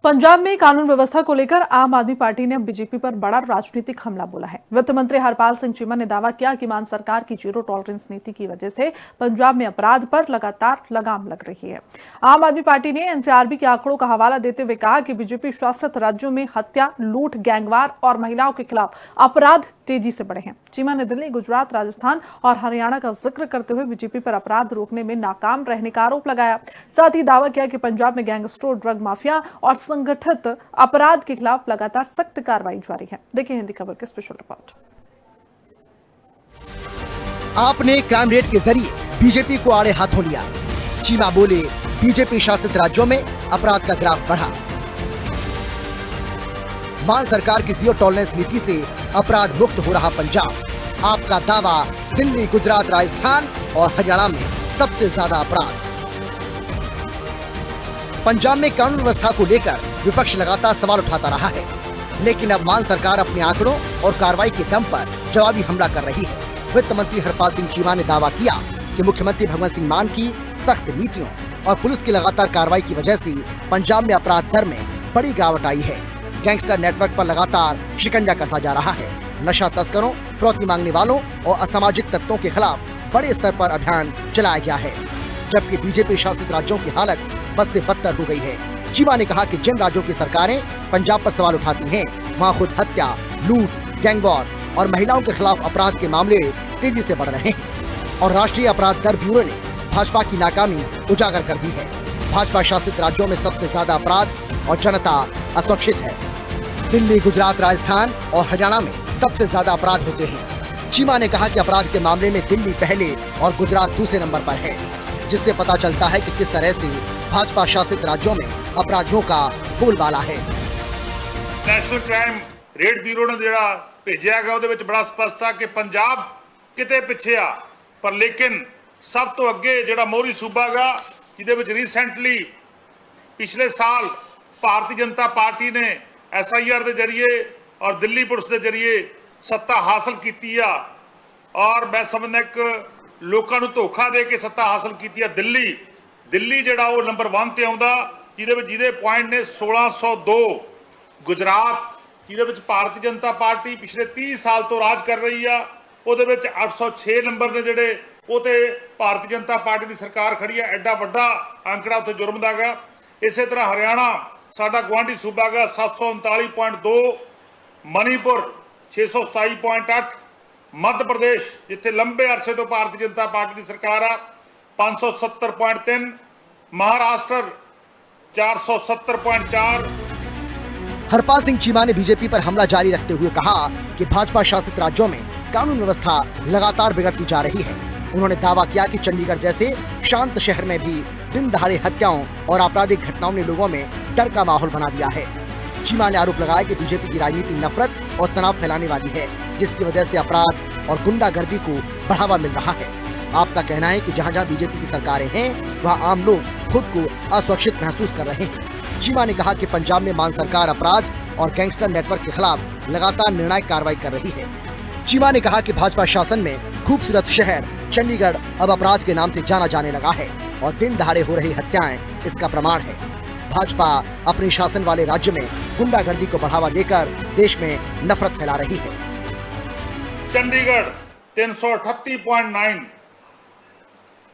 पंजाब में कानून व्यवस्था को लेकर आम आदमी पार्टी ने अब बीजेपी पर बड़ा राजनीतिक हमला बोला है। वित्त मंत्री हरपाल सिंह चीमा ने दावा किया कि मान सरकार की जीरो टॉलरेंस नीति की वजह से पंजाब में अपराध पर लगातार लगाम लग रही है। आम आदमी पार्टी ने एनसीआरबी के आंकड़ों का हवाला देते हुए कहा कि बीजेपी शासित राज्यों में हत्या, लूट, गैंगवार और महिलाओं के खिलाफ अपराध तेजी से बढ़े हैं। चीमा ने दिल्ली, गुजरात, राजस्थान और हरियाणा का जिक्र करते हुए बीजेपी पर अपराध रोकने में नाकाम रहने का आरोप लगाया। साथ ही दावा किया कि पंजाब में गैंगस्टर, ड्रग माफिया और संगठित अपराध के खिलाफ लगातार सख्त कार्रवाई जारी है। देखिए हिंदी खबर की स्पेशल रिपोर्ट। आपने क्राइम रेट के जरिए बीजेपी को आड़े हाथों लिया। चीमा बोले, बीजेपी शासित राज्यों में अपराध का ग्राफ बढ़ा। मान सरकार की जीरो टॉलरेंस नीति से अपराध मुक्त हो रहा पंजाब। आपका दावा, दिल्ली, गुजरात, राजस्थान और हरियाणा में सबसे ज्यादा अपराध। पंजाब में कानून व्यवस्था को लेकर विपक्ष लगातार सवाल उठाता रहा है, लेकिन अब मान सरकार अपने आंकड़ों और कार्रवाई के दम पर जवाबी हमला कर रही है। वित्त मंत्री हरपाल सिंह चीमा ने दावा किया कि मुख्यमंत्री भगवंत सिंह मान की सख्त नीतियों और पुलिस की लगातार कार्रवाई की वजह से पंजाब में अपराध दर में बड़ी गिरावट आई है। गैंगस्टर नेटवर्क पर लगातार शिकंजा कसा जा रहा है। नशा तस्करों, फिरौती मांगने वालों और असामाजिक तत्वों के खिलाफ बड़े स्तर पर अभियान चलाया गया है, जबकि बीजेपी शासित राज्यों की हालत बद से बदतर हो गई है। चीमा ने कहा कि जिन राज्यों की सरकारें पंजाब पर सवाल उठाती हैं, वहां खुद हत्या, लूट, गैंगवॉर और महिलाओं के खिलाफ अपराध के मामले तेजी से बढ़ रहे हैं और राष्ट्रीय अपराध दर ब्यूरो ने भाजपा की नाकामी उजागर कर दी है। भाजपा शासित राज्यों में सबसे ज्यादा अपराध और जनता असुरक्षित है। दिल्ली, गुजरात, राजस्थान और हरियाणा में सबसे ज्यादा अपराध होते हैं। चीमा ने कहा कि अपराध के मामले में दिल्ली पहले और गुजरात दूसरे नंबर पर है, जिससे पता चलता है कि किस तरह से भाजपा शासित राज्यों में अपराधियों का बोलबाला है। नेशनल क्राइम रेट ब्यूरो ने ਜਿਹੜਾ ਭੇਜਿਆ ਗਿਆ ਉਹਦੇ ਵਿੱਚ ਬੜਾ ਸਪਸ਼ਟ ਆ ਕਿ ਪੰਜਾਬ ਕਿਤੇ ਪਿੱਛੇ ਆ, ਪਰ ਲੇਕਿਨ ਸਭ ਤੋਂ ਅੱਗੇ ਜਿਹੜਾ ਮੋਹਰੀ ਸੂਬਾ ਗਾ, ਜਿਹਦੇ ਵਿੱਚ ਰੀਸੈਂਟਲੀ ਪਿਛਲੇ ਸਾਲ ਭਾਰਤੀ ਜਨਤਾ ਪਾਰਟੀ ਨੇ SIR ਦੇ ਜ਼ਰੀਏ ਔਰ ਦਿੱਲੀ ਪੁਲਿਸ ਦੇ ਜ਼ਰੀਏ ਸੱਤਾ ਹਾਸਲ ਕੀਤੀ ਆ ਔਰ ਮੈਂ ਸਮਝਦਾ ਇੱਕ ਲੋਕਾਂ ਨੂੰ ਧੋਖਾ ਦੇ ਕੇ ਸੱਤਾ ਹਾਸਲ ਕੀਤੀ ਆ। ਦਿੱਲੀ ਜਿਹੜਾ ਉਹ ਨੰਬਰ 1 ਤੇ ਆਉਂਦਾ, ਜਿਹਦੇ ਪੁਆਇੰਟ ਨੇ 1602। ਗੁਜਰਾਤ ਜਿਹਦੇ ਵਿੱਚ ਭਾਰਤੀ ਜਨਤਾ ਪਾਰਟੀ ਪਿਛਲੇ 30 ਸਾਲ ਤੋਂ ਰਾਜ ਕਰ ਰਹੀ ਆ, ਉਹਦੇ ਵਿੱਚ 806 ਨੰਬਰ ਨੇ ਜਿਹੜੇ ਉਹ ਤੇ ਭਾਰਤੀ ਜਨਤਾ ਪਾਰਟੀ ਦੀ ਸਰਕਾਰ ਖੜੀ ਆ। ਐਡਾ ਵੱਡਾ ਅੰਕੜਾ ਉੱਥੇ ਜੁਰਮ ਦਾ ਗਾ। ਇਸੇ ਤਰ੍ਹਾਂ ਹਰਿਆਣਾ ਸਾਡਾ ਗੁਆਂਢੀ ਸੂਬਾ ਗਾ 739.2, ਮਨੀਪੁਰ 627.8, मध्य प्रदेश जिथे लंबे अरसे तो भारतीय जनता पार्टी की सरकार आ 570.3, महाराष्ट्र 470.4। हरपाल सिंह चीमा ने बीजेपी पर हमला जारी रखते हुए कहा कि भाजपा शासित राज्यों में कानून व्यवस्था लगातार बिगड़ती जा रही है। उन्होंने दावा किया कि चंडीगढ़ जैसे शांत शहर में भी दिन दहाड़े हत्याओं और आपराधिक घटनाओं ने लोगों में डर का माहौल बना दिया है। चीमा ने आरोप लगाया कि बीजेपी की राजनीति नफरत और तनाव फैलाने वाली है, जिसकी वजह से अपराध और गुंडागर्दी को बढ़ावा मिल रहा है। आपका कहना है कि जहां जहां बीजेपी की सरकारें हैं, वहां आम लोग खुद को असुरक्षित महसूस कर रहे हैं। चीमा ने कहा कि पंजाब में मान सरकार अपराध और गैंगस्टर नेटवर्क के खिलाफ लगातार निर्णायक कार्रवाई कर रही है। चीमा ने कहा कि भाजपा शासन में खूबसूरत शहर चंडीगढ़ अब अपराध के नाम से जाना जाने लगा है और दिन दहाड़े हो रही हत्याएं इसका प्रमाण है। भाजपा अपने शासन वाले राज्य में गुंडागर्दी को बढ़ावा देकर देश में नफरत फैला रही है। चंडीगढ़ 338.9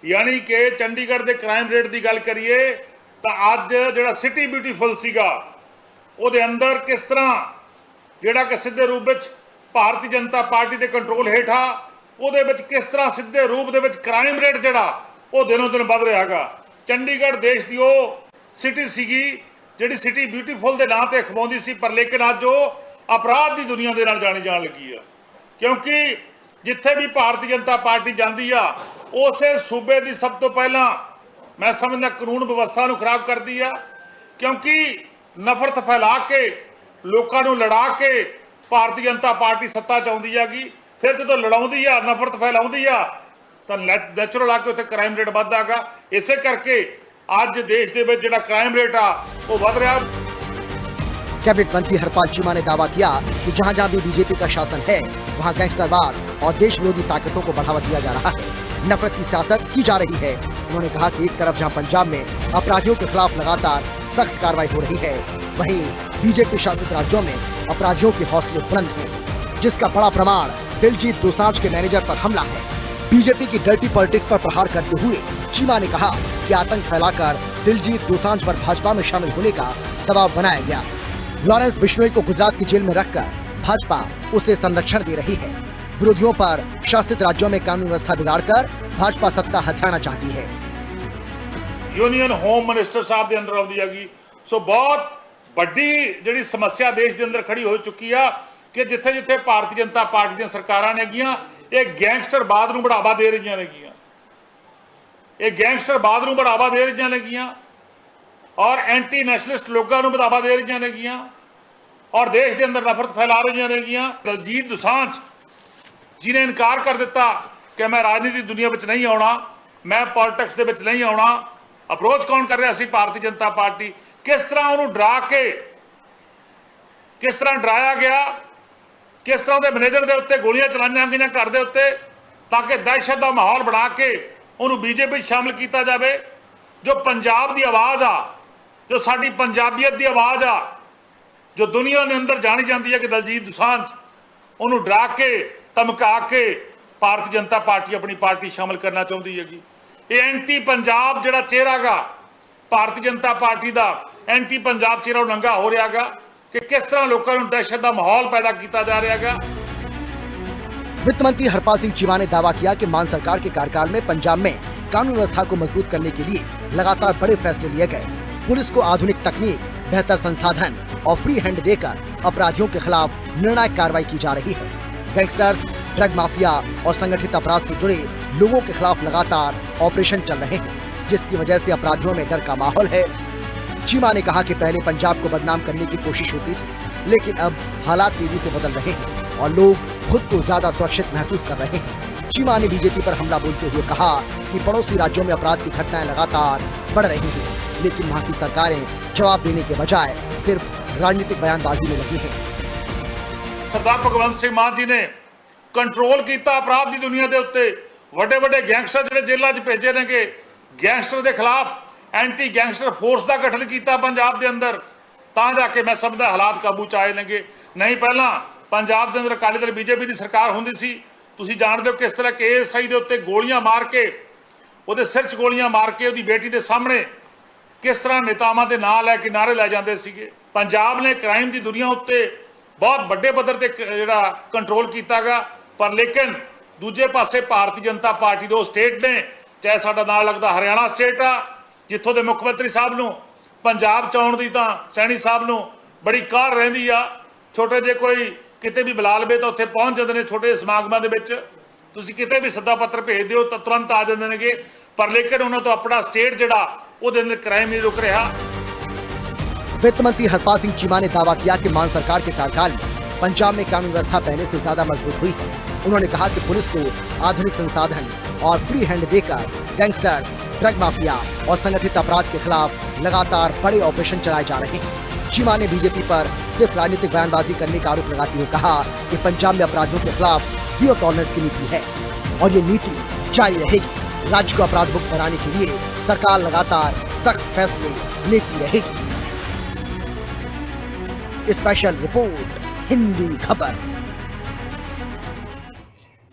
यानी कि चंडीगढ़ के क्राइम रेट की गल करिए तो अज जो सिटी ब्यूटीफुल सीगा ਉਹਦੇ अंदर किस तरह ਜਿਹੜਾ कि सीधे रूप में भारतीय जनता पार्टी के कंट्रोल हेठा ਉਹਦੇ ਵਿੱਚ किस तरह सीधे रूप ਦੇ ਵਿੱਚ क्राइम रेट ਜਿਹੜਾ ਉਹ ਦਿਨੋਂ ਦਿਨ ਵੱਧ ਰਿਹਾ ਹੈਗਾ। चंडीगढ़ देश की ਉਹ सिटी सीगी ਜਿਹੜੀ सिटी ब्यूटीफुल ਦੇ ਨਾਂ ਤੇ ਖਵਾਉਂਦੀ ਸੀ, पर लेकिन ਅੱਜ ਉਹ अपराध की दुनिया ਦੇ ਨਾਲ ਜਾਣੀ ਜਾਣ ਲੱਗੀ ਆ, क्योंकि जिथे भी भारतीय जनता पार्टी जाती आ उसे सूबे की सब तो पहला मैं समझना कानून व्यवस्था खराब करती आ, क्योंकि नफरत फैला के लोगों को लड़ा के भारतीय जनता पार्टी सत्ता च आउंदी आगी। फिर जो लड़ाउंदी आ, नफरत फैलाउंदी आ, तो नैचुरल आके उत्थे क्राइम रेट वधदा गा। इसे करके अज देश दे विच जिहड़ा क्राइम रेट आ वो वध रहा। कैबिनेट मंत्री हरपाल चीमा ने दावा किया कि जहां जहां भी बीजेपी का शासन है, वहां गैंगस्टरवाद और देश विरोधी ताकतों को बढ़ावा दिया जा रहा है, नफरत की सियासत की जा रही है। उन्होंने कहा कि एक तरफ जहां पंजाब में अपराधियों के खिलाफ लगातार सख्त कार्रवाई हो रही है, वहीं बीजेपी शासित राज्यों में अपराधियों के हौसले बुलंद हैं, जिसका बड़ा प्रमाण दिलजीत दोसांझ के मैनेजर पर हमला है। बीजेपी की डर्टी पॉलिटिक्स पर प्रहार करते हुए चीमा ने कहा कि आतंक फैलाकर दिलजीत दोसांझ पर भाजपा में शामिल होने का दबाव बनाया गया। लॉरेंस बिश्नोई को गुजरात की जेल में रखकर भाजपा उसे संरक्षण दे रही है। विरोधियों पर शासित राज्यों में कानून व्यवस्था बिगाड़कर भाजपा सत्ता हथियाना चाहती है। यूनियन होम मिनिस्टर साहब के अंदर आउंदी हैगी। सो बहुत ਵੱਡੀ ਜਿਹੜੀ ਸਮੱਸਿਆ ਦੇਸ਼ ਦੇ ਅੰਦਰ ਖੜੀ ਹੋ ਚੁੱਕੀ ਆ ਕਿ ਜਿੱਥੇ ਜਿੱਥੇ ਭਾਰਤੀ ਜਨਤਾ ਪਾਰਟੀ ਦੀਆਂ ਸਰਕਾਰਾਂ ਨੇਗੀਆਂ ਇਹ ਗੈਂਗਸਟਰਵਾਦ ਨੂੰ ਬੜਾਵਾ ਦੇ ਰਹੀਆਂ ਨੇਗੀਆਂ, ਇਹ ਗੈਂਗਸਟਰਵਾਦ ਨੂੰ ਬੜਾਵਾ ਦੇ ਰਹੀਆਂ ਨੇਗੀਆਂ ਔਰ ਐਂਟੀ ਨੈਸ਼ਨਲਿਸਟ ਲੋਕਾਂ ਨੂੰ ਬੜਾਵਾ ਦੇ ਰਹੀਆਂ ਨੇਗੀਆਂ ਔਰ ਦੇਸ਼ ਦੇ ਅੰਦਰ ਨਫ਼ਰਤ ਫੈਲਾ ਰਹੀਆਂ ਨੇਗੀਆਂ। ਦਲਜੀਤ ਦੋਸਾਂਝ ਜਿਹਨੇ ਇਨਕਾਰ ਕਰ ਦਿੱਤਾ ਕਿ ਮੈਂ ਰਾਜਨੀਤੀ ਦੁਨੀਆ ਵਿੱਚ ਨਹੀਂ ਆਉਣਾ, ਮੈਂ ਪੋਲਿਟਿਕਸ ਦੇ ਵਿੱਚ ਨਹੀਂ ਆਉਣਾ। ਅਪਰੋਚ ਕੌਣ ਕਰ ਰਿਹਾ ਸੀ? ਭਾਰਤੀ ਜਨਤਾ ਪਾਰਟੀ। किस तरह उन्होंने डरा के, किस तरह डराया गया, किस तरह के मैनेजर के उत्ते गोलियां चलाईयां गईयां घर के उत्ते ताकि दहशत का माहौल बना के उन्होंने बीजेपी शामिल किया जाए। जो पंजाब की आवाज़ आ, जो साडी पंजाबीयत की आवाज़ आ, जो दुनिया के अंदर जानी जाती है कि दलजीत दोसांझ, उन्होंने डरा के धमका के भारतीय जनता पार्टी अपनी पार्टी शामिल करना चाहती हैगी। ये एंटी पंजाब जिहड़ा चेहरा गा भारतीय जनता पार्टी का, एंटी पंजाब चेहरा नंगा हो रहा है कि किस तरह लोगों को दहशत का माहौल पैदा किया जा रहा है। वित्त मंत्री हरपाल सिंह चीमा ने दावा किया कि मान सरकार के कार्यकाल में पंजाब में कानून व्यवस्था को मजबूत करने के लिए लगातार बड़े फैसले लिए गए। पुलिस को आधुनिक तकनीक, बेहतर संसाधन और फ्री हैंड देकर अपराधियों के खिलाफ निर्णायक कार्रवाई की जा रही है। गैंगस्टर्स, ड्रग माफिया और संगठित अपराध से जुड़े लोगों के खिलाफ लगातार ऑपरेशन चल रहे हैं, जिसकी वजह से अपराधियों में डर का माहौल है। चीमा ने कहा कि पहले पंजाब को बदनाम करने की कोशिश होती थी, लेकिन अब हालात तेजी से बदल रहे हैं और लोग खुद को ज्यादा सुरक्षित महसूस कर रहे हैं। चीमा ने बीजेपी पर हमला बोलते हुए कहा कि पड़ोसी राज्यों में अपराध की घटनाएं लगातार बढ़ रही हैं, लेकिन वहाँ की सरकारें जवाब देने के बजाय सिर्फ राजनीतिक बयानबाजी में लगी हैं। सरदार भगवंत सिंह मान जी ने कंट्रोल किया अपराध की दुनिया के उत्ते। ਵੱਡੇ ਵੱਡੇ गैंगस्टर ਜਿਹੜੇ ਜੇਲ੍ਹਾਂ 'ਚ ਭੇਜੇ ਨੇਗੇ, गैंगस्टर के खिलाफ एंटी गैंगस्टर फोर्स का गठन किया पंजाब के अंदर, ਤਾਂ ਜਾ ਕੇ ਮੈਂ ਸਮਝਦਾ ਹਾਲਾਤ ਕਾਬੂ 'ਚ ਆਏ ਨੇਗੇ। ਨਹੀਂ ਪਹਿਲਾਂ ਪੰਜਾਬ ਦੇ ਅੰਦਰ ਅਕਾਲੀ ਦਲ बीजेपी ਦੀ ਸਰਕਾਰ ਹੁੰਦੀ ਸੀ, ਤੁਸੀਂ ਜਾਣਦੇ ਹੋ ਕਿਸ ਤਰ੍ਹਾਂ KSI ਦੇ ਉੱਤੇ ਗੋਲੀਆਂ ਮਾਰ ਕੇ, ਉਹਦੇ ਸਿਰ 'ਚ ਗੋਲੀਆਂ ਮਾਰ ਕੇ ਉਹਦੀ ਬੇਟੀ ਦੇ ਸਾਹਮਣੇ ਕਿਸ ਤਰ੍ਹਾਂ ਨੇਤਾਵਾਂ ਦੇ ਨਾਂ ਲੈ ਕੇ ਨਾਰੇ ਲੈ ਜਾਂਦੇ ਸੀਗੇ। ਪੰਜਾਬ ਨੇ ਕ੍ਰਾਈਮ ਦੀ ਦੁਨੀਆ ਉੱਤੇ ਬਹੁਤ ਵੱਡੇ ਪੱਧਰ ਤੇ ਜਿਹੜਾ ਕੰਟਰੋਲ ਕੀਤਾਗਾ, ਪਰ ਲੇਕਿਨ ਦੂਜੇ ਪਾਸੇ ਭਾਰਤੀ ਜਨਤਾ ਪਾਰਟੀ ਦੇ ਉਹ ਸਟੇਟ ਨੇ, ਚਾਹੇ ਸਾਡਾ ਨਾਲ ਲੱਗਦਾ ਹਰਿਆਣਾ ਸਟੇਟ ਆ, ਜਿੱਥੋਂ ਦੇ ਮੁੱਖ ਮੰਤਰੀ ਸਾਹਿਬ ਨੂੰ ਪੰਜਾਬ 'ਚ ਆਉਣ ਦੀ ਤਾਂ ਸੈਣੀ ਸਾਹਿਬ ਨੂੰ ਬੜੀ ਕਾਹਲ ਰਹਿੰਦੀ ਆ। ਛੋਟੇ ਜੇ ਕੋਈ ਕਿਤੇ ਵੀ ਬੁਲਾ ਲਵੇ ਤਾਂ ਉੱਥੇ ਪਹੁੰਚ ਜਾਂਦੇ ਨੇ ਛੋਟੇ ਸਮਾਗਮਾਂ ਦੇ ਵਿੱਚ। ਤੁਸੀਂ ਕਿਤੇ ਵੀ ਸੱਦਾ ਪੱਤਰ ਭੇਜ ਦਿਓ ਤਾਂ ਤੁਰੰਤ ਆ ਜਾਂਦੇ ਨੇਗੇ, ਪਰ ਲੇਕਿਨ ਉਹਨਾਂ ਤੋਂ ਆਪਣਾ ਸਟੇਟ ਜਿਹੜਾ ਉਹਦੇ ਅੰਦਰ ਕ੍ਰਾਈਮ ਨਹੀਂ ਰੁਕ ਰਿਹਾ। वित्त मंत्री हरपाल सिंह चीमा ने दावा किया कि मान सरकार के कार्यकाल में पंजाब में कानून व्यवस्था पहले से ज्यादा मजबूत हुई है। उन्होंने कहा कि पुलिस को आधुनिक संसाधन और फ्री हैंड देकर गैंगस्टर्स, ड्रग माफिया और संगठित अपराध के खिलाफ लगातार बड़े ऑपरेशन चलाए जा रहे हैं। चीमा ने बीजेपी पर सिर्फ राजनीतिक बयानबाजी करने का आरोप लगाते हुए कहा कि पंजाब में अपराधियों के खिलाफ जीरो टॉलरेंस की नीति है और ये नीति जारी रहेगी। राज्य को अपराध मुक्त बनाने के लिए सरकार लगातार सख्त फैसले लेती रहेगी। स्पेशल रिपोर्ट, हिंदी खबर।